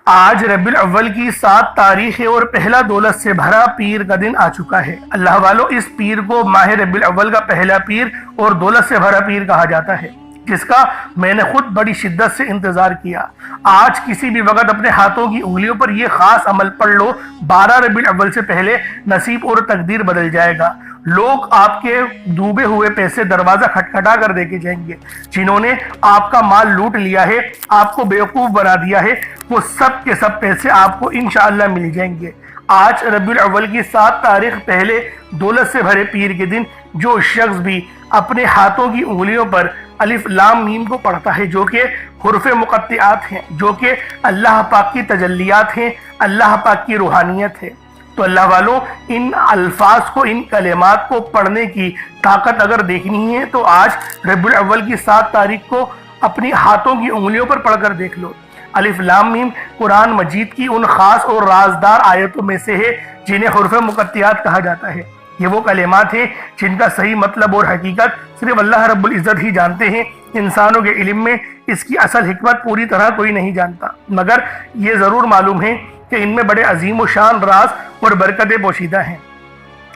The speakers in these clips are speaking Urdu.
آج ربیع الاول کی 7 تاریخ ہے اور پہلا دولت سے بھرا پیر کا دن آ چکا ہے۔ اللہ والو، اس پیر کو ماہ ربیع الاول کا پہلا پیر اور دولت سے بھرا پیر کہا جاتا ہے، جس کا میں نے خود بڑی شدت سے انتظار کیا۔ آج کسی بھی وقت اپنے ہاتھوں کی انگلیوں پر یہ خاص عمل پڑھ لو، 12 ربیع الاول سے پہلے نصیب اور تقدیر بدل جائے گا۔ لوگ آپ کے ڈوبے ہوئے پیسے دروازہ کھٹکھٹا کر دے کے جائیں گے۔ جنہوں نے آپ کا مال لوٹ لیا ہے، آپ کو بیوقوف بنا دیا ہے، وہ سب کے سب پیسے آپ کو انشاءاللہ مل جائیں گے۔ آج ربیع الاول کی 7 تاریخ پہلے دولت سے بھرے پیر کے دن جو شخص بھی اپنے ہاتھوں کی انگلیوں پر الف لام میم کو پڑھتا ہے، جو کہ حروف مقطعات ہیں، جو کہ اللہ پاک کی تجلیات ہیں، اللہ پاک کی روحانیت ہے، تو اللہ والوں، ان الفاظ کو، ان کلمات کو پڑھنے کی طاقت اگر دیکھنی ہے تو آج ربیع الاول کی 7 تاریخ کو اپنی ہاتھوں کی انگلیوں پر پڑھ کر دیکھ لو۔ الف لام میم قرآن مجید کی ان خاص اور رازدار آیتوں میں سے ہے جنہیں حروف مقطعات کہا جاتا ہے۔ یہ وہ کلمات ہیں جن کا صحیح مطلب اور حقیقت صرف اللہ رب العزت ہی جانتے ہیں۔ انسانوں کے علم میں اس کی اصل حکمت پوری طرح کوئی نہیں جانتا، مگر یہ ضرور معلوم ہے کہ ان میں بڑے عظیم و شان راز اور برکتیں پوشیدہ ہیں۔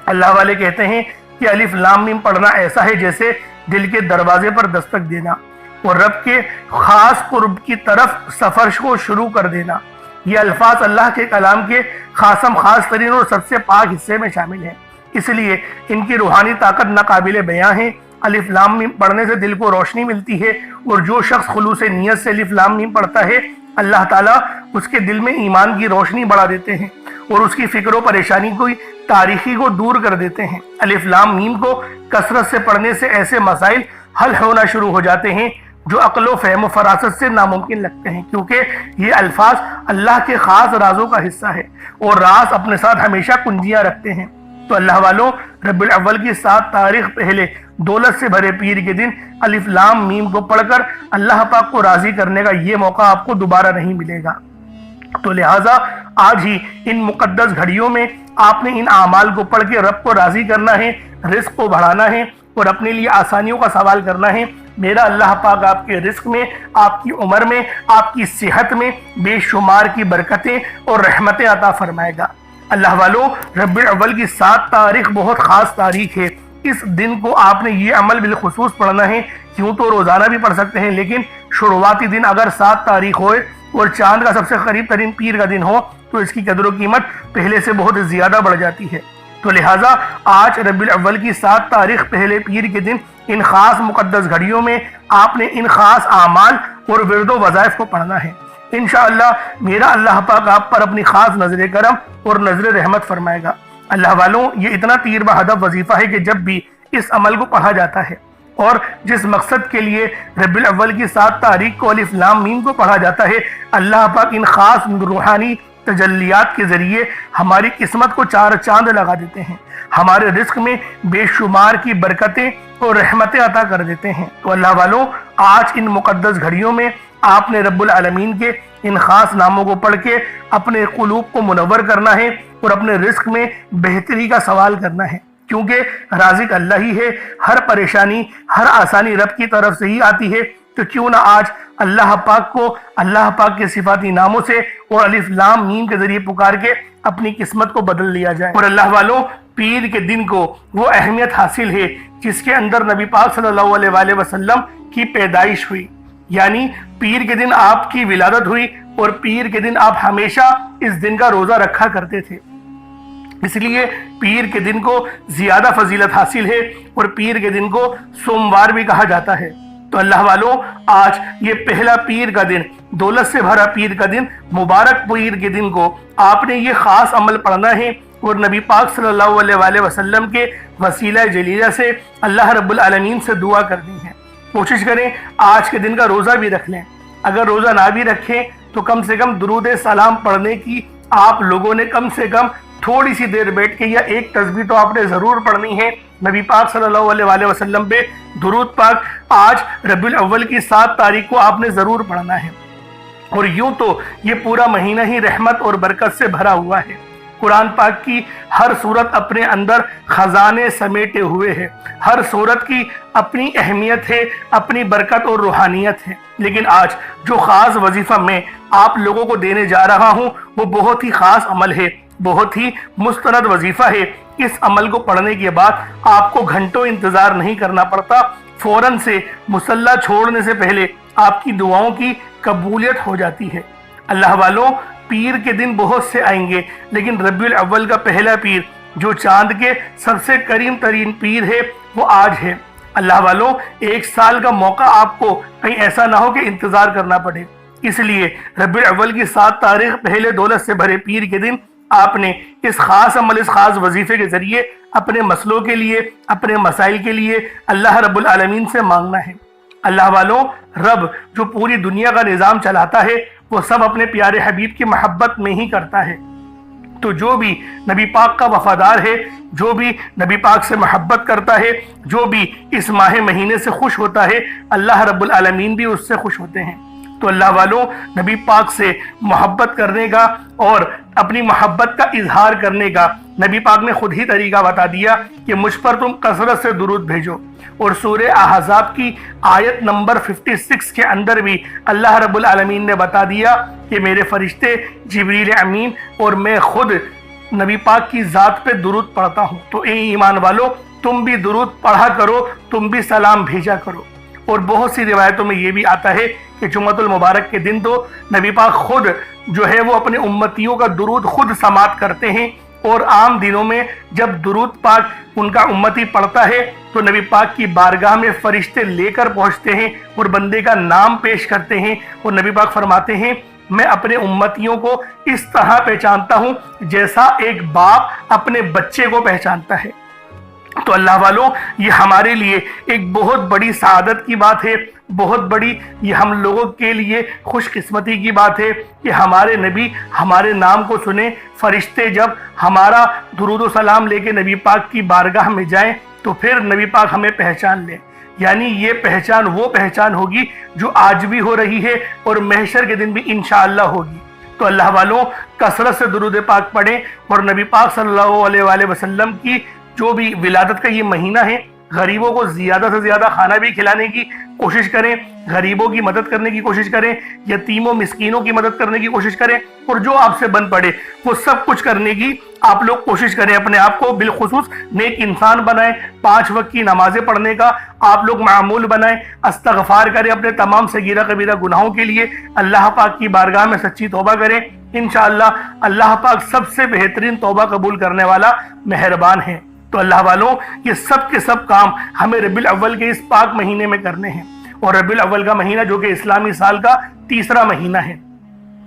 اللہ والے کہتے ہیں کہ الف لام میم پڑھنا ایسا ہے جیسے دل کے دروازے پر دستک دینا اور رب کے خاص قرب کی طرف سفر کو شروع کر دینا۔ یہ الفاظ اللہ کے کلام کے خاص ترین اور سب سے پاک حصے میں شامل ہیں، اس لیے ان کی روحانی طاقت ناقابل بیاں ہے۔ الف لام میم پڑھنے سے دل کو روشنی ملتی ہے، اور جو شخص خلوص نیت سے الف لام میم پڑھتا ہے، اللہ تعالیٰ اس کے دل میں ایمان کی روشنی بڑھا دیتے ہیں اور اس کی فکر و پریشانی کو تاریخی کو دور کر دیتے ہیں۔ الف لام میم کو کثرت سے پڑھنے سے ایسے مسائل حل ہونا شروع ہو جاتے ہیں جو عقل و فہم و فراست سے ناممکن لگتے ہیں، کیونکہ یہ الفاظ اللہ کے خاص رازوں کا حصہ ہے اور راز اپنے ساتھ ہمیشہ کنجیاں رکھتے ہیں۔ تو اللہ والوں، ربیع الاول کی 7 تاریخ پہلے دولت سے بھرے پیر کے دن الف لام میم کو پڑھ کر اللہ پاک کو راضی کرنے کا یہ موقع آپ کو دوبارہ نہیں ملے گا۔ تو لہٰذا آج ہی ان مقدس گھڑیوں میں آپ نے ان اعمال کو پڑھ کے رب کو راضی کرنا ہے، رزق کو بڑھانا ہے اور اپنے لیے آسانیوں کا سوال کرنا ہے۔ میرا اللہ پاک آپ کے رزق میں، آپ کی عمر میں، آپ کی صحت میں بے شمار کی برکتیں اور رحمتیں عطا فرمائے گا۔ اللہ والوں، ربیع الاول کی 7 تاریخ بہت خاص تاریخ ہے۔ اس دن کو آپ نے یہ عمل بالخصوص پڑھنا ہے۔ کیوں تو روزانہ بھی پڑھ سکتے ہیں، لیکن شروعاتی دن اگر 7 تاریخ ہوئے اور چاند کا سب سے قریب ترین پیر کا دن ہو تو اس کی قدر و قیمت پہلے سے بہت زیادہ بڑھ جاتی ہے۔ تو لہٰذا آج ربیع الاول کی 7 تاریخ پہلے پیر کے دن ان خاص مقدس گھڑیوں میں آپ نے ان خاص اعمال اور ورد و وظائف کو پڑھنا ہے۔ انشاءاللہ میرا اللہ پاک آپ پر اپنی خاص نظر کرم اور نظر رحمت فرمائے گا۔ اللہ والوں، یہ اتنا تیر بہدف وظیفہ ہے کہ جب بھی اس عمل کو پڑھا جاتا ہے اور جس مقصد کے لیے ربیع الاول کی 7 تاریخ کو الف لام میم کو پڑھا جاتا ہے، اللہ پاک ان خاص روحانی تجلیات کے ذریعے ہماری قسمت کو 4 چاند لگا دیتے ہیں، ہمارے رزق میں بے شمار کی برکتیں اور رحمتیں عطا کر دیتے ہیں۔ تو اللہ والوں، آج ان مقدس گھڑیوں میں آپ نے رب العالمین کے ان خاص ناموں کو پڑھ کے اپنے قلوب کو منور کرنا ہے اور اپنے رزق میں بہتری کا سوال کرنا ہے، کیونکہ رازق اللہ ہی ہے۔ ہر پریشانی، ہر آسانی رب کی طرف سے ہی آتی ہے، تو کیوں نہ آج اللہ پاک کو اللہ پاک کے صفاتی ناموں سے اور الف لام میم کے ذریعے پکار کے اپنی قسمت کو بدل لیا جائے۔ اور اللہ والوں، پیر کے دن کو وہ اہمیت حاصل ہے جس کے اندر نبی پاک صلی اللہ علیہ وآلہ وسلم کی پیدائش ہوئی، یعنی پیر کے دن آپ کی ولادت ہوئی اور پیر کے دن آپ ہمیشہ اس دن کا روزہ رکھا کرتے تھے۔ اس لیے پیر کے دن کو زیادہ فضیلت حاصل ہے اور پیر کے دن کو سوموار بھی کہا جاتا ہے۔ تو اللہ والوں، آج یہ پہلا پیر کا دن، دولت سے بھرا پیر کا دن، مبارک پیر کے دن کو آپ نے یہ خاص عمل پڑھنا ہے اور نبی پاک صلی اللہ علیہ وآلہ وسلم کے وسیلہ جلیلہ سے اللہ رب العالمین سے دعا کرنی ہے۔ کوشش کریں آج کے دن کا روزہ بھی رکھ لیں، اگر روزہ نہ بھی رکھیں تو کم سے کم درود سلام پڑھنے کی آپ لوگوں نے کم سے کم تھوڑی سی دیر بیٹھ کے یا ایک تسبیح تو آپ نے ضرور پڑھنی ہے نبی پاک صلی اللہ علیہ وآلہ وسلم پہ درود پاک۔ آج ربیع الاول کی 7 تاریخ کو آپ نے ضرور پڑھنا ہے، اور یوں تو یہ پورا مہینہ ہی رحمت اور برکت سے بھرا ہوا ہے۔ قرآن پاک کی ہر صورت اپنے اندر خزانے سمیٹے ہوئے ہے، ہر صورت کی اپنی اہمیت ہے، اپنی برکت اور روحانیت ہے۔ لیکن آج جو خاص وظیفہ میں آپ لوگوں کو دینے جا رہا ہوں وہ بہت ہی خاص عمل ہے، بہت ہی مستند وظیفہ ہے۔ اس عمل کو پڑھنے کے بعد آپ کو گھنٹوں انتظار نہیں کرنا پڑتا، فوراً سے مصلی چھوڑنے سے پہلے آپ کی دعاؤں کی قبولیت ہو جاتی ہے۔ اللہ والوں، پیر کے دن بہت سے آئیں گے، لیکن ربیع الاول کا پہلا پیر جو چاند کے سب سے کریم ترین پیر ہے وہ آج ہے۔ اللہ والوں، ایک سال کا موقع آپ کو کہیں ایسا نہ ہو کہ انتظار کرنا پڑے، اس لیے ربیع الاول کی 7 تاریخ پہلے دولت سے بھرے پیر کے دن آپ نے اس خاص عمل، اس خاص وظیفے کے ذریعے اپنے مسئلوں کے لیے، اپنے مسائل کے لیے اللہ رب العالمین سے مانگنا ہے۔ اللہ والوں، رب جو پوری دنیا کا نظام چلاتا ہے وہ سب اپنے پیارے حبیب کی محبت میں ہی کرتا ہے۔ تو جو بھی نبی پاک کا وفادار ہے، جو بھی نبی پاک سے محبت کرتا ہے، جو بھی اس ماہ مہینے سے خوش ہوتا ہے، اللہ رب العالمین بھی اس سے خوش ہوتے ہیں۔ تو اللہ والوں، نبی پاک سے محبت کرنے کا اور اپنی محبت کا اظہار کرنے کا نبی پاک نے خود ہی طریقہ بتا دیا کہ مجھ پر تم کثرت سے درود بھیجو، اور سورہ احزاب کی آیت نمبر 56 کے اندر بھی اللہ رب العالمین نے بتا دیا کہ میرے فرشتے جبریل امین اور میں خود نبی پاک کی ذات پہ درود پڑھتا ہوں۔ تو اے ایمان والو، تم بھی درود پڑھا کرو، تم بھی سلام بھیجا کرو۔ اور بہت سی روایتوں میں یہ بھی آتا ہے کہ جمعۃ المبارک کے دن تو نبی پاک خود جو ہے وہ اپنے امتیوں کا درود خود سماعت کرتے ہیں، اور عام دنوں میں جب درود پاک ان کا امتی پڑھتا ہے تو نبی پاک کی بارگاہ میں فرشتے لے کر پہنچتے ہیں اور بندے کا نام پیش کرتے ہیں، اور نبی پاک فرماتے ہیں میں اپنے امتیوں کو اس طرح پہچانتا ہوں جیسا ایک باپ اپنے بچے کو پہچانتا ہے۔ تو اللہ والوں، یہ ہمارے لیے ایک بہت بڑی سعادت کی بات ہے، بہت بڑی یہ ہم لوگوں کے لیے خوش قسمتی کی بات ہے کہ ہمارے نبی ہمارے نام کو سنیں، فرشتے جب ہمارا درود و سلام لے کے نبی پاک کی بارگاہ میں جائیں تو پھر نبی پاک ہمیں پہچان لیں۔ یعنی یہ پہچان وہ پہچان ہوگی جو آج بھی ہو رہی ہے اور محشر کے دن بھی انشاءاللہ ہوگی۔ تو اللہ والوں، کثرت سے درود پاک پڑھیں اور نبی پاک صلی اللہ علیہ وآلہ وسلم کی جو بھی ولادت کا یہ مہینہ ہے، غریبوں کو زیادہ سے زیادہ کھانا بھی کھلانے کی کوشش کریں، غریبوں کی مدد کرنے کی کوشش کریں، یتیموں مسکینوں کی مدد کرنے کی کوشش کریں، اور جو آپ سے بن پڑے وہ سب کچھ کرنے کی آپ لوگ کوشش کریں۔ اپنے آپ کو بالخصوص نیک انسان بنائیں، 5 وقت کی نمازیں پڑھنے کا آپ لوگ معمول بنائیں، استغفار کریں اپنے تمام صغیرہ کبیرہ گناہوں کے لیے، اللہ پاک کی بارگاہ میں سچی توبہ کریں۔ انشاءاللہ اللہ پاک سب سے بہترین توبہ قبول کرنے والا مہربان ہے۔ تو اللہ والوں، یہ سب کے سب کام ہمیں ربیع الاول کے اس پاک مہینے میں کرنے ہیں، اور ربیع الاول کا مہینہ جو کہ اسلامی سال کا تیسرا مہینہ ہے،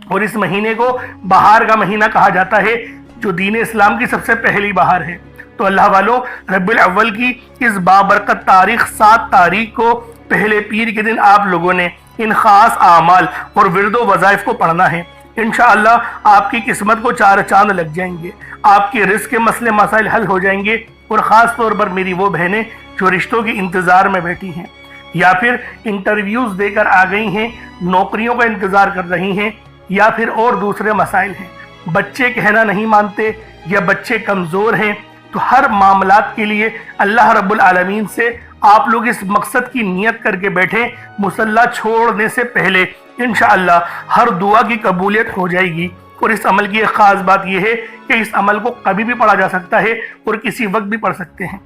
اور اس مہینے کو بہار کا مہینہ کہا جاتا ہے جو دین اسلام کی سب سے پہلی بہار ہے۔ تو اللہ والوں، ربیع الاول کی اس بابرکت تاریخ 7 تاریخ کو پہلے پیر کے دن آپ لوگوں نے ان خاص اعمال اور ورد و وظائف کو پڑھنا ہے۔ انشاءاللہ آپ کی قسمت کو 4 چاند لگ جائیں گے، آپ کے رزق کے مسئلے مسائل حل ہو جائیں گے، اور خاص طور پر میری وہ بہنیں جو رشتوں کے انتظار میں بیٹھی ہیں، یا پھر انٹرویوز دے کر آ گئی ہیں، نوکریوں کا انتظار کر رہی ہیں، یا پھر اور دوسرے مسائل ہیں، بچے کہنا نہیں مانتے یا بچے کمزور ہیں، تو ہر معاملات کے لیے اللہ رب العالمین سے آپ لوگ اس مقصد کی نیت کر کے بیٹھیں، مصلی چھوڑنے سے پہلے انشاءاللہ ہر دعا کی قبولیت ہو جائے گی۔ اور اس عمل کی ایک خاص بات یہ ہے کہ اس عمل کو کبھی بھی پڑھا جا سکتا ہے اور کسی وقت بھی پڑھ سکتے ہیں،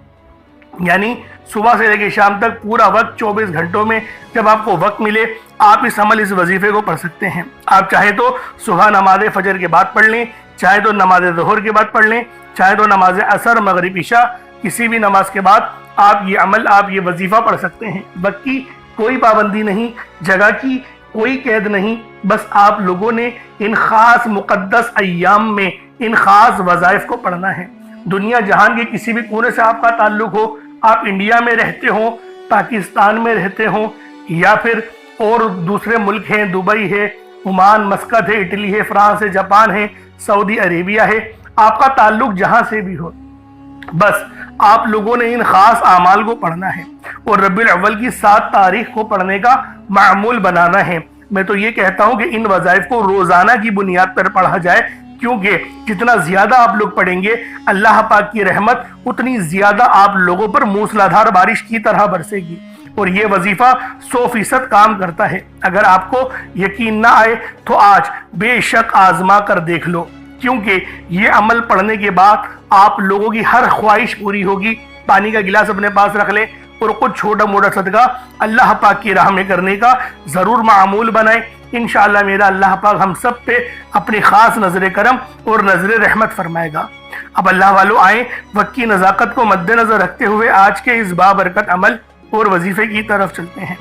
یعنی صبح سے لے کے شام تک پورا وقت 24 گھنٹوں میں جب آپ کو وقت ملے آپ اس عمل، اس وظیفے کو پڑھ سکتے ہیں۔ آپ چاہے تو صبح نماز فجر کے بعد پڑھ لیں، چاہے تو نماز ظہر کے بعد پڑھ لیں، چاہے تو نماز عصر مغرب عشاء کسی بھی نماز کے بعد آپ یہ عمل، آپ یہ وظیفہ پڑھ سکتے ہیں۔ وقت کی کوئی پابندی نہیں، جگہ کی کوئی قید نہیں، بس آپ لوگوں نے ان خاص مقدس ایام میں ان خاص وظائف کو پڑھنا ہے۔ دنیا جہان کے کسی بھی کونے سے آپ کا تعلق ہو، آپ انڈیا میں رہتے ہوں، پاکستان میں رہتے ہوں، یا پھر اور دوسرے ملک ہیں، دبئی ہے، عمان، مسقط ہے، اٹلی ہے، فرانس ہے، جاپان ہے، سعودی عربیہ ہے، آپ کا تعلق جہاں سے بھی ہو، بس آپ لوگوں نے ان خاص اعمال کو پڑھنا ہے اور ربیع الاول کی 7 تاریخ کو پڑھنے کا معمول بنانا ہے۔ میں تو یہ کہتا ہوں کہ ان وظائف کو روزانہ کی بنیاد پر پڑھا جائے کیونکہ جتنا زیادہ آپ لوگ پڑھیں گے اللہ پاک کی رحمت اتنی زیادہ آپ لوگوں پر موسلادھار بارش کی طرح برسے گی، اور یہ وظیفہ 100% کام کرتا ہے۔ اگر آپ کو یقین نہ آئے تو آج بے شک آزما کر دیکھ لو، کیونکہ یہ عمل پڑھنے کے بعد آپ لوگوں کی ہر خواہش پوری ہوگی۔ پانی کا گلاس اپنے پاس رکھ لیں اور کچھ چھوٹا موٹا صدقہ اللہ پاک کی راہ میں کرنے کا ضرور معمول بنائیں۔ انشاءاللہ میرا اللہ پاک ہم سب پہ اپنی خاص نظر کرم اور نظر رحمت فرمائے گا۔ اب اللہ والوں آئیں وقت کی نزاکت کو مد نظر رکھتے ہوئے آج کے اس بابرکت عمل اور وظیفے کی طرف چلتے ہیں۔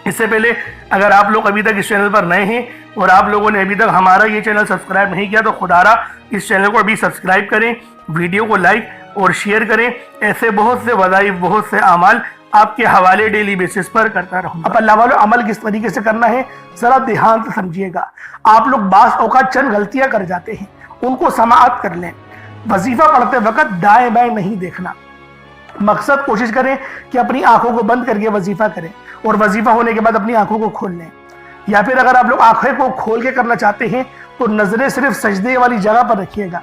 اس سے پہلے اگر آپ لوگ ابھی تک اس چینل پر نئے ہیں اور آپ لوگوں نے ابھی تک ہمارا یہ چینل سبسکرائب نہیں کیا تو خدا را اس چینل کو ابھی سبسکرائب کریں، ویڈیو کو لائک اور شیئر کریں۔ ایسے بہت سے وظائف، بہت سے اعمال آپ کے حوالے ڈیلی بیسس پر کرتا رہوں گا۔ اب اللہ والوں عمل کس طریقے سے کرنا ہے ذرا دھیان سے سمجھیے گا۔ آپ لوگ بعض اوقات چند غلطیاں کر جاتے ہیں، ان کو سماعت کر لیں۔ وظیفہ پڑھتے وقت دائیں بائیں نہیں دیکھنا۔ مقصد کوشش کریں کہ اپنی آنکھوں کو بند کر کے وظیفہ کریں، اور وظیفہ ہونے کے بعد اپنی آنکھوں کو کھول لیں۔ یا پھر اگر آپ لوگ آنکھیں کو کھول کے کرنا چاہتے ہیں تو نظریں صرف سجدے والی جگہ پر رکھیے گا۔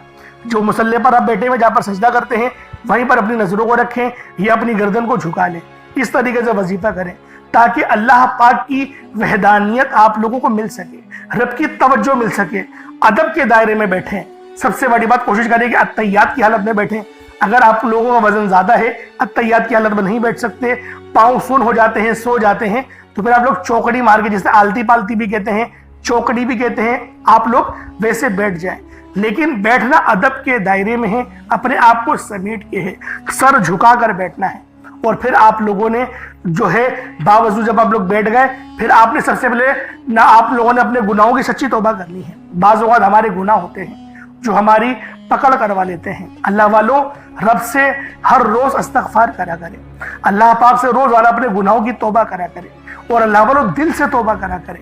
جو مصلی پر آپ بیٹھے ہوئے جہاں پر سجدہ کرتے ہیں وہیں پر اپنی نظروں کو رکھیں یا اپنی گردن کو جھکا لیں۔ اس طریقے سے وظیفہ کریں تاکہ اللہ پاک کی وحدانیت آپ لوگوں کو مل سکے، رب کی توجہ مل سکے۔ ادب کے دائرے میں بیٹھیں۔ سب سے بڑی بات کوشش کریں کہ اتحیات کی حالت میں بیٹھیں۔ اگر آپ لوگوں کا وزن زیادہ ہے، اتحیات کی حالت میں نہیں بیٹھ سکتے، پاؤں سن ہو جاتے ہیں، سو جاتے ہیں، تو پھر آپ لوگ چوکڑی مار کے، جسے آلتی پالتی بھی کہتے ہیں، چوکڑی بھی کہتے ہیں، آپ لوگ ویسے بیٹھ جائیں۔ لیکن بیٹھنا ادب کے دائرے میں ہے، اپنے آپ کو سمیٹ کے ہے، سر جھکا کر بیٹھنا ہے۔ اور پھر آپ لوگوں نے جو ہے باوضو جب آپ لوگ بیٹھ گئے، پھر آپ نے سب سے پہلے نہ آپ لوگوں نے اپنے گناہوں کی سچی توبہ کرنی ہے۔ بعض اوقات ہمارے گناہ ہوتے ہیں جو ہماری پکڑ کروا لیتے ہیں۔ اللہ والوں رب سے ہر روز استغفار کرا کرے، اللہ پاک سے روز والا اپنے گناہوں کی توبہ کرا کرے، اور اللہ والوں دل سے توبہ کرا کرے۔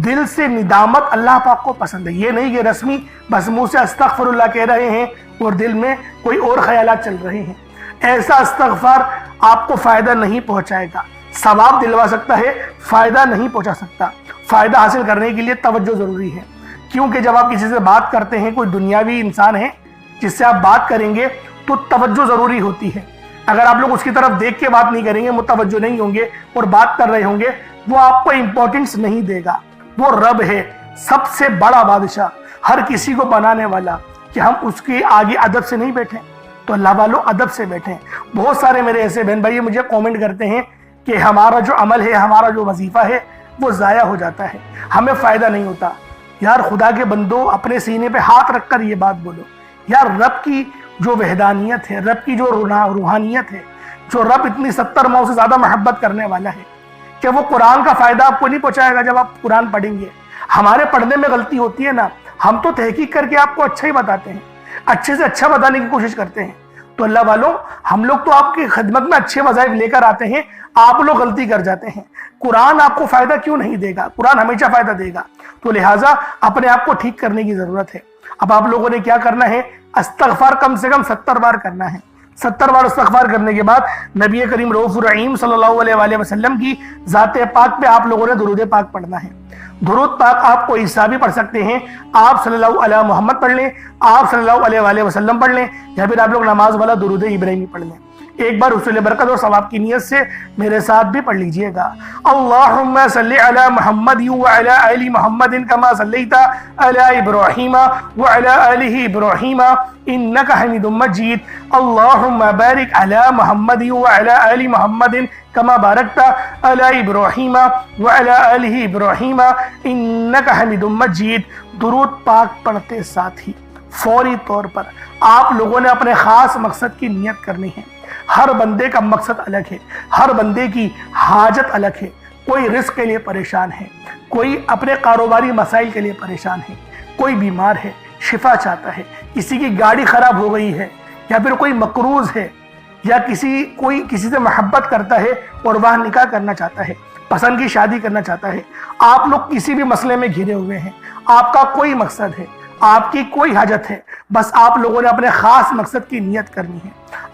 دل سے ندامت اللہ پاک کو پسند ہے، یہ نہیں کہ رسمی بس منہ سے استغفر اللہ کہہ رہے ہیں اور دل میں کوئی اور خیالات چل رہے ہیں۔ ایسا استغفار آپ کو فائدہ نہیں پہنچائے گا، ثواب دلوا سکتا ہے، فائدہ نہیں پہنچا سکتا۔ فائدہ حاصل کرنے کے لیے توجہ ضروری ہے، کیونکہ جب آپ کسی سے بات کرتے ہیں، کوئی دنیاوی انسان ہے جس سے آپ بات کریں گے تو توجہ ضروری ہوتی ہے۔ اگر آپ لوگ اس کی طرف دیکھ کے بات نہیں کریں گے، متوجہ نہیں ہوں گے اور بات کر رہے ہوں گے، وہ آپ کو امپورٹنس نہیں دے گا۔ وہ رب ہے، سب سے بڑا بادشاہ، ہر کسی کو بنانے والا، کہ ہم اس کے آگے ادب سے نہیں بیٹھیں۔ تو اللہ والوں ادب سے بیٹھیں۔ بہت سارے میرے ایسے بہن بھائی مجھے کومنٹ کرتے ہیں کہ ہمارا جو عمل ہے، ہمارا جو وظیفہ ہے وہ ضائع ہو جاتا ہے، ہمیں فائدہ نہیں ہوتا۔ یار خدا کے بندو، اپنے سینے پہ ہاتھ رکھ کر یہ بات بولو، یار رب کی جو وحدانیت ہے، رب کی جو روحانیت ہے، جو رب اتنی 70 ماؤں سے زیادہ محبت کرنے والا ہے، کہ وہ قرآن کا فائدہ آپ کو نہیں پہنچائے گا جب آپ قرآن پڑھیں گے۔ ہمارے پڑھنے میں غلطی ہوتی ہے نا، ہم تو تحقیق کر کے آپ کو اچھا ہی بتاتے ہیں، اچھے سے اچھا بتانے کی کوشش کرتے ہیں۔ تو اللہ والوں ہم لوگ تو آپ کی خدمت میں اچھے وظائف لے کر آتے ہیں، آپ لوگ غلطی کر جاتے ہیں۔ قرآن آپ کو فائدہ کیوں نہیں دے گا؟ قرآن ہمیشہ فائدہ دے گا۔ تو لہٰذا اپنے آپ کو ٹھیک کرنے کی ضرورت ہے۔ اب آپ لوگوں نے کیا کرنا ہے؟ استغفار کم سے کم 70 بار کرنا ہے۔ 70 بار استغفار کرنے کے بعد نبی کریم رؤوف الرحیم صلی اللہ علیہ وآلہ وسلم کی ذات پاک پہ آپ لوگوں نے درود پاک پڑھنا ہے۔ درود پاک آپ کو عیسیٰ بھی پڑھ سکتے ہیں، آپ صلی اللہ علیہ محمد پڑھ لیں، آپ صلی اللہ علیہ وآلہ وسلم پڑھ لیں، یا پھر آپ لوگ نماز والا درود ابراہیمی پڑھ لیں۔ ایک بار حصول برکت اور ثواب کی نیت سے میرے ساتھ بھی پڑھ لیجئے گا۔ اللہم صلی علی محمد وعلی آل محمد کما صلیت علی ابراہیم وعلی آل ابراہیم انک حمید مجید۔ اللہم بارک علی محمد وعلی آل محمد کما بارکت علی ابراہیم وعلی آل ابراہیم انک حمید مجید۔ درود پاک پڑھتے ساتھ ہی فوری طور پر آپ لوگوں نے اپنے خاص مقصد کی نیت کرنی ہے۔ ہر بندے کا مقصد الگ ہے، ہر بندے کی حاجت الگ ہے۔ کوئی رزق کے لیے پریشان ہے، کوئی اپنے کاروباری مسائل کے لیے پریشان ہے، کوئی بیمار ہے شفا چاہتا ہے، کسی کی گاڑی خراب ہو گئی ہے، یا پھر کوئی مقروض ہے، یا کوئی کسی سے محبت کرتا ہے اور وہ نکاح کرنا چاہتا ہے، پسند کی شادی کرنا چاہتا ہے۔ آپ لوگ کسی بھی مسئلے میں گھرے ہوئے ہیں، آپ کا کوئی مقصد ہے، آپ کی کوئی حاجت ہے، بس آپ لوگوں نے اپنے خاص مقصد کی نیت کرنی ہے۔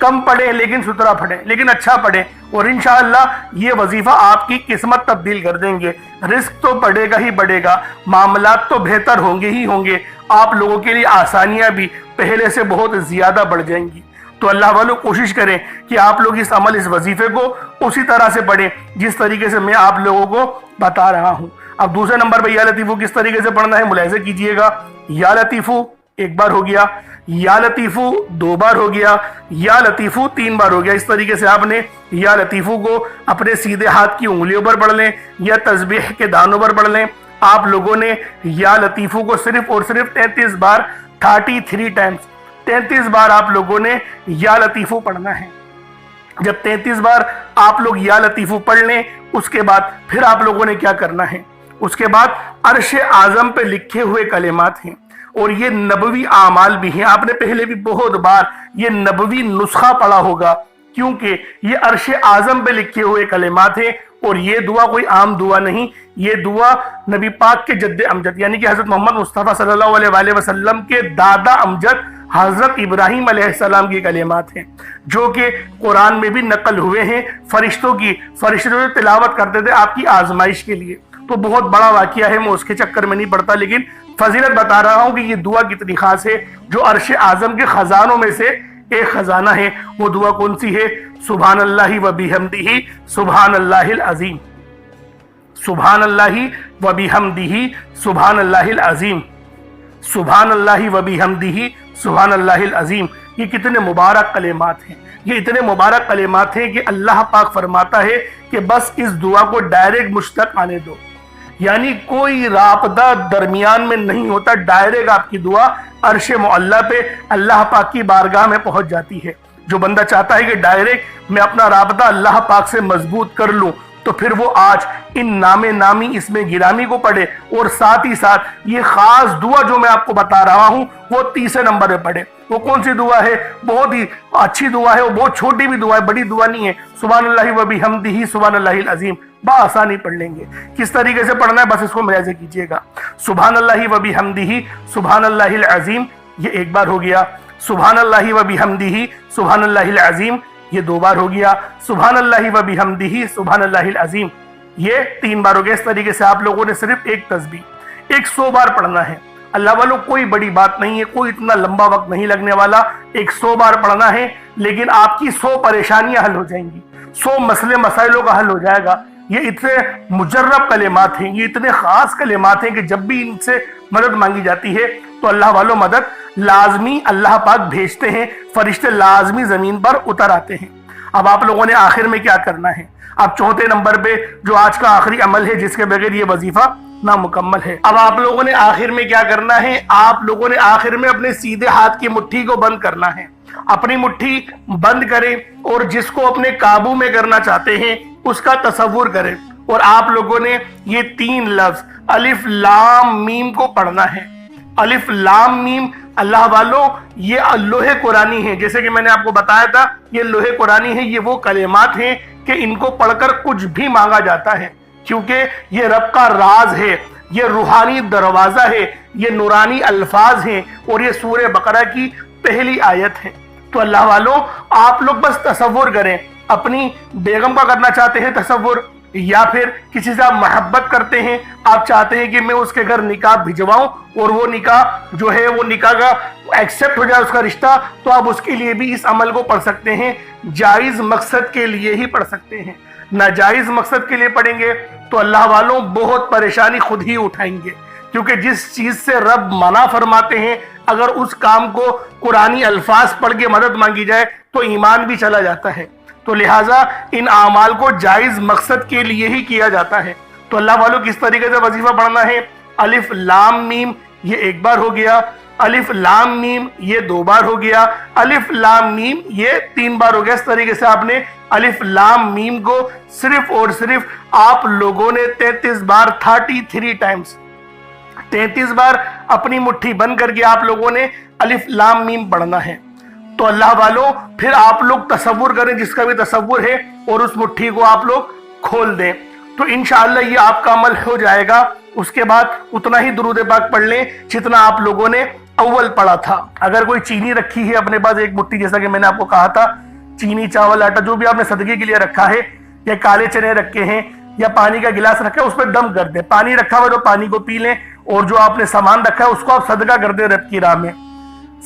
کم پڑھیں لیکن ستھرا پڑھیں، لیکن اچھا پڑھیں، اور انشاءاللہ یہ وظیفہ آپ کی قسمت تبدیل کر دیں گے۔ رزق تو بڑھے گا ہی بڑھے گا، معاملات تو بہتر ہوں گے ہی ہوں گے، آپ لوگوں کے لیے آسانیاں بھی پہلے سے بہت زیادہ بڑھ جائیں گی۔ تو اللہ والوں کوشش کریں کہ آپ لوگ اس عمل، اس وظیفے کو اسی طرح سے پڑھیں جس طریقے سے میں آپ لوگوں کو بتا رہا ہوں۔ اب دوسرے نمبر پہ یا لطیفو کس طریقے سے پڑھنا ہے ملاحظہ کیجئے گا۔ یا لطیفو ایک بار ہو گیا، یا لطیفو دو بار ہو گیا، یا لطیفو تین بار ہو گیا۔ اس طریقے سے آپ نے یا لطیفو کو اپنے سیدھے ہاتھ کی انگلیوں پر پڑھ لیں یا تسبیح کے دانوں پر پڑھ لیں۔ آپ لوگوں نے یا لطیفو کو صرف اور صرف 33 بار 33 ٹائمز 33 بار آپ لوگوں نے یا لطیفو پڑھنا ہے۔ جب 33 بار آپ لوگ یا لطیفو پڑھ لیں، اس کے بعد پھر آپ لوگوں نے کیا کرنا ہے؟ اس کے بعد عرش اعظم پہ لکھے ہوئے کلمات ہیں، اور یہ نبوی اعمال بھی ہیں۔ آپ نے پہلے بھی بہت بار یہ نبوی نسخہ پڑھا ہوگا، کیونکہ یہ عرش اعظم پہ لکھے ہوئے کلمات ہیں، اور یہ دعا کوئی عام دعا نہیں، یہ دعا نبی پاک کے جد امجد یعنی کہ حضرت محمد مصطفیٰ صلی اللہ علیہ وآلہ وسلم کے دادا امجد حضرت ابراہیم علیہ السلام کی کلمات ہیں، جو کہ قرآن میں بھی نقل ہوئے ہیں فرشتوں سے تلاوت کرتے تھے آپ کی آزمائش کے لیے۔ تو بہت بڑا واقعہ ہے، میں اس کے چکر میں نہیں پڑتا، لیکن فضیلت بتا رہا ہوں کہ یہ دعا کتنی خاص ہے، جو عرش اعظم کے خزانوں میں سے ایک خزانہ ہے۔ وہ دعا کون سی ہے؟ سبحان اللہ و بحمدہ سبحان اللہ العظیم، سبحان اللہ و بحمدہ سبحان اللہ العظیم، سبحان اللہ و بحمدہ سبحان اللہ العظیم۔ یہ کتنے مبارک کلمات ہیں، یہ اتنے مبارک کلمات ہیں کہ اللہ پاک فرماتا ہے کہ بس اس دعا کو ڈائریکٹ مجھ تک آنے دو، یعنی کوئی رابطہ درمیان میں نہیں ہوتا، ڈائریکٹ آپ کی دعا عرش معلیٰ پہ اللہ پاک کی بارگاہ میں پہنچ جاتی ہے۔ جو بندہ چاہتا ہے کہ ڈائریکٹ میں اپنا رابطہ اللہ پاک سے مضبوط کر لوں، تو پھر وہ آج ان نام نامی اس میں گرامی کو پڑھے، اور ساتھ ہی ساتھ یہ خاص دعا جو میں آپ کو بتا رہا ہوں وہ تیسرے نمبر پہ پڑھے۔ وہ کون سی دعا ہے؟ بہت ہی اچھی دعا ہے، وہ بہت چھوٹی بھی دعا ہے، بڑی دعا نہیں ہے۔ سبحان اللہ و بحمدہ سبحان اللہ العظیم بآسانی پڑھ لیں گے۔ کس طریقے سے پڑھنا ہے بس اس کو ملاحظہ کیجئے گا۔ سبحان اللہ و بحمدہ سبحان اللہ العظیم، یہ ایک بار ہو گیا۔ سبحان اللہ و بحمدہ سبحان اللہ العظیم، یہ دو بار ہو گیا۔ سبحان اللہ و بحمدہ سبحان اللہ العظیم، یہ تین بار ہو گیا۔ اس طریقے سے آپ لوگوں نے صرف ایک تسبیح 100 بار پڑھنا ہے۔ اللہ والوں کوئی بڑی بات نہیں ہے، کوئی اتنا لمبا وقت نہیں لگنے والا، 100 بار پڑھنا ہے، لیکن آپ کی 100 پریشانیاں حل ہو جائیں گی، 100 مسئلے مسائلوں کا حل ہو جائے گا۔ یہ اتنے مجرب کلمات ہیں، یہ اتنے خاص کلمات ہیں کہ جب بھی ان سے مدد مانگی جاتی ہے تو اللہ والوں مدد لازمی اللہ پاک بھیجتے ہیں، فرشتے لازمی زمین پر اتر آتے ہیں۔ اب آپ لوگوں نے آخر میں کیا کرنا ہے؟ اب چوتھے نمبر پہ جو آج کا آخری عمل ہے جس کے بغیر یہ وظیفہ نامکمل ہے، اب آپ لوگوں نے آخر میں کیا کرنا ہے؟ آپ لوگوں نے آخر میں اپنے سیدھے ہاتھ کی مٹھی کو بند کرنا ہے۔ اپنی مٹھی بند کریں اور جس کو اپنے قابو میں کرنا چاہتے ہیں اس کا تصور کریں، اور آپ لوگوں نے یہ 3 لفظ الف لام میم کو پڑھنا ہے۔ الف لام میم اللہ والوں یہ لوح قرآنی ہیں، جیسے کہ میں نے آپ کو بتایا تھا یہ لوح قرآنی ہیں، یہ وہ کلمات ہیں کہ ان کو پڑھ کر کچھ بھی مانگا جاتا ہے، کیونکہ یہ رب کا راز ہے، یہ روحانی دروازہ ہے، یہ نورانی الفاظ ہیں، اور یہ سورہ بقرہ کی پہلی آیت ہے۔ تو اللہ والوں آپ لوگ بس تصور کریں، اپنی بیگم کا کرنا چاہتے ہیں تصور، یا پھر کسی سے آپ محبت کرتے ہیں، آپ چاہتے ہیں کہ میں اس کے گھر نکاح بھجواؤں اور وہ نکاح جو ہے وہ نکاح کا ایکسیپٹ ہو جائے اس کا رشتہ، تو آپ اس کے لیے بھی اس عمل کو پڑھ سکتے ہیں۔ جائز مقصد کے لیے ہی پڑھ سکتے ہیں، ناجائز مقصد کے لیے پڑھیں گے تو اللہ والوں بہت پریشانی خود ہی اٹھائیں گے، کیونکہ جس چیز سے رب منع فرماتے ہیں اگر اس کام کو قرآنی الفاظ پڑھ کے مدد مانگی جائے تو ایمان بھی چلا جاتا ہے۔ تو لہٰذا ان اعمال کو جائز مقصد کے لیے ہی کیا جاتا ہے۔ تو اللہ والوں کس طریقے سے وظیفہ پڑھنا ہے؟ الف لام میم یہ ایک بار ہو گیا، الف لام میم یہ 2 بار ہو گیا، الف لام میم یہ 3 بار ہو گیا۔ اس طریقے سے آپ نے الف لام میم کو صرف اور صرف آپ لوگوں نے 33 بار 33 ٹائمز 33 بار اپنی مٹھی بند کر کے آپ لوگوں نے الف لام میم پڑھنا ہے۔ تو اللہ والوں پھر آپ لوگ تصور کریں، جس کا بھی تصور ہے، اور اس مٹھی کو آپ لوگ کھول دیں، تو انشاءاللہ یہ آپ کا عمل ہو جائے گا۔ اس کے بعد اتنا ہی درود پاک پڑھ لیں جتنا آپ لوگوں نے اول پڑھا تھا۔ اگر کوئی چینی رکھی ہے اپنے پاس ایک مٹھی، جیسا کہ میں نے آپ کو کہا تھا چینی چاول آٹا جو بھی آپ نے صدقے کے لیے رکھا ہے یا کالے چنے رکھے ہیں یا پانی کا گلاس رکھا ہے اس پہ دم کر دیں. پانی رکھا ہوا تو پانی کو پی لیں اور جو آپ نے سامان رکھا ہے اس کو آپ صدقہ کر دیں رب کی راہ میں.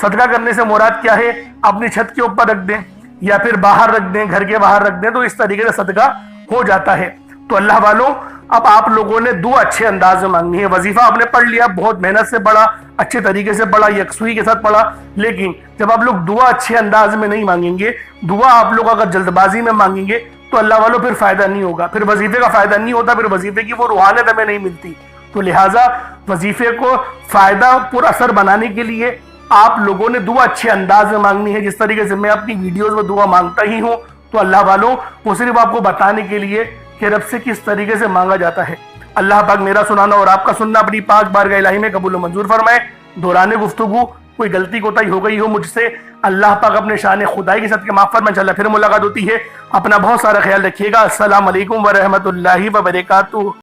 صدقہ کرنے سے مراد کیا ہے؟ اپنی چھت کے اوپر رکھ دیں یا پھر باہر رکھ دیں, گھر کے باہر رکھ دیں, تو اس طریقے سے صدقہ ہو جاتا ہے. تو اللہ والوں اب آپ لوگوں نے دعا اچھے انداز میں مانگنی ہے. وظیفہ آپ نے پڑھ لیا, بہت محنت سے پڑھا, اچھے طریقے سے پڑھا, یکسوئی کے ساتھ پڑھا, لیکن جب آپ لوگ دعا اچھے انداز میں نہیں مانگیں گے, دعا آپ لوگ اگر جلد بازی میں مانگیں گے تو اللہ والوں پھر فائدہ نہیں ہوگا, پھر وظیفے کا فائدہ نہیں ہوتا, پھر وظیفے کی وہ روحانیت ہمیں نہیں ملتی. تو لہٰذا وظیفے کو فائدہ پر اثر بنانے کے لیے آپ لوگوں نے دعا اچھے انداز میں مانگنی ہے. جس طریقے سے میں اپنی ویڈیوز میں دعا مانگتا ہی ہوں, تو اللہ والوں وہ صرف آپ کو بتانے کے لیے کہ رب سے کس طریقے سے مانگا جاتا ہے. اللہ پاک میرا سنانا اور آپ کا سننا اپنی پاک بارگاہ الہی میں قبول و منظور فرمائے. دوران گفتگو کوئی غلطی کوتاہی ہو گئی ہو مجھ سے, اللہ پاک اپنے شان خدائی کے ساتھ معاف فرمائے. انشاءاللہ پھر ملاقات ہوتی ہے. اپنا بہت سارا خیال رکھیے گا. السلام علیکم ورحمۃ اللہ وبرکاتہ.